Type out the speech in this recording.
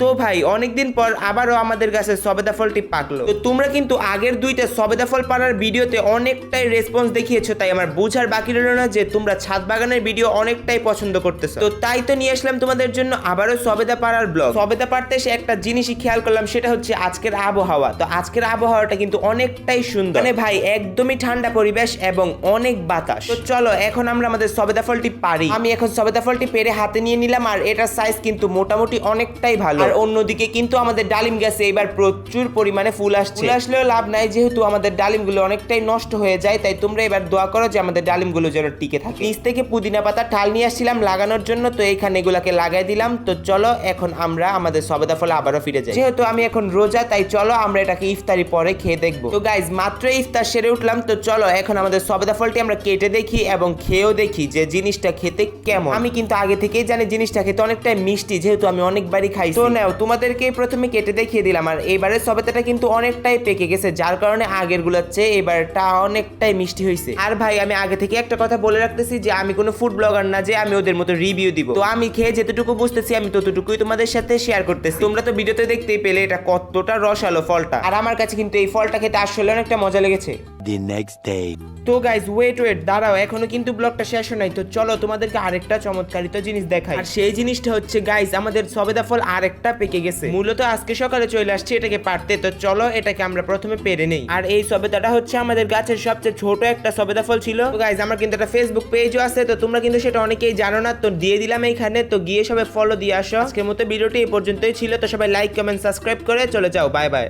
তো ভাই অনেকদিন পর আবারও আমাদের কাছে সবেদা ফলটি পাকলো। তো তোমরা কিন্তু আগের দুইটা সবেদা ফল পাড়ার ভিডিওতে অনেকটাই রেসপন্স দেখিয়েছো, তাই আমার বোঝার বাকি রইল না যে তোমরা ছাদ বাগানের ভিডিও অনেকটাই পছন্দ করতেছো। তো তাই তো নিয়ে আসলাম তোমাদের জন্য আবারও সবেদা পাড়ার ব্লগ। সবেদা পাড়তে এসে একটা জিনিসই খেয়াল করলাম, সেটা হচ্ছে আজকের আবহাওয়া। তো আজকের আবহাওয়াটা কিন্তু অনেকটাই সুন্দর, মানে ভাই একদমই ঠান্ডা পরিবেশ এবং অনেক বাতাস। তো চলো এখন আমরা আমাদের সবেদা ফলটি পারি। আমি এখন সবেদা ফলটি পেরে হাতে নিয়ে নিলাম, আর এটার সাইজ কিন্তু মোটামুটি অনেকটাই ভালো। আর অন্যদিকে কিন্তু আমাদের ডালিম গাছে এবার প্রচুর পরিমাণে ফুল আসছে। ফুল আসলেও লাভ নাই, যেহেতু আমাদের ডালিমগুলো অনেকটাই নষ্ট হয়ে যায়, তাই তোমরা এবার দোয়া করো যে আমাদের ডালিমগুলো যেন টিকে থাকে। নিচ থেকে পুদিনা পাতা ঠাল নিয়ে আসছিলাম লাগানোর জন্য, তো এইখানে এগুলাকে লাগাই দিলাম। তো চলো এখন আমরা আমাদের সবেদা ফলে আবারও ফিরে যাই। যেহেতু আমি এখন রোজা, তাই চলো আমরা এটাকে ইফতারি পরে খেয়ে দেখবো। তো গাইজ মাত্র ইফতার সেরে উঠলাম, তো চলো এখন আমাদের সবেদা ফলটি আমরা কেটে দেখি এবং খেয়েও দেখি যে জিনিসটা খেতে কেমন। আমি কিন্তু আগে থেকেই জানি জিনিসটা খেতে অনেকটাই মিষ্টি, যেহেতু আমি অনেকবারই খাইছি। তো নাও তোমাদেরকে প্রথমে কেটে দেখিয়ে দিলাম। আর এবারের সবেদাটা কিন্তু অনেকটাই পেকে গেছে, যার কারণে আগের গুলোর চেয়ে এবারটা অনেকটাই মিষ্টি হয়েছে। আর ভাই আমি আগে থেকে একটা কথা বলে রাখতেছি যে আমি কোনো ফুড ব্লগার না যে আমি ওদের মতো রিভিউ দিব। তো আমি খেয়ে যেতটুকু বুঝতেছি আমি ততটুকুই তোমাদের সাথে শেয়ার করতেছি। তোমরা তো ভিডিওতে দেখতেই পেলে এটা কতটা রসালো ফলটা, আর আমার কাছে কিন্তু এই ফলটা খেতে আসলে অনেকটা মজা লেগেছে। The next day. তো গাইজ ওয়েট দাঁড়াও, এখনো কিন্তু ব্লগটা শেষ হয় নাই। তো চলো তোমাদেরকে আরেকটা চমৎকারিত জিনিস দেখাই। আর সেই জিনিসটা হচ্ছে গাইজ আমাদের সবেদা ফল আরেকটা পেকে গেছে। মূলত আজকে সকালে চলে আসছে এটাকে পারতে। তো চলো এটাকে আমরা প্রথমে পেরে নেই। আর এই সবেদাটা হচ্ছে আমাদের গাছের সবচেয়ে ছোট একটা সবেদা ফল ছিল। তো গাইজ আমার কিন্তু একটা ফেসবুক পেজও আছে, তো তোমরা কিন্তু সেটা অনেকেই জানো না, তো দিয়ে দিলাম এইখানে। তো গিয়ে সবাই ফলো দিয়ে আসো। আজকের মতো ভিডিওটি এই পর্যন্তই ছিল। তো সবাই লাইক কমেন্ট সাবস্ক্রাইব করে চলে যাও। Bye bye.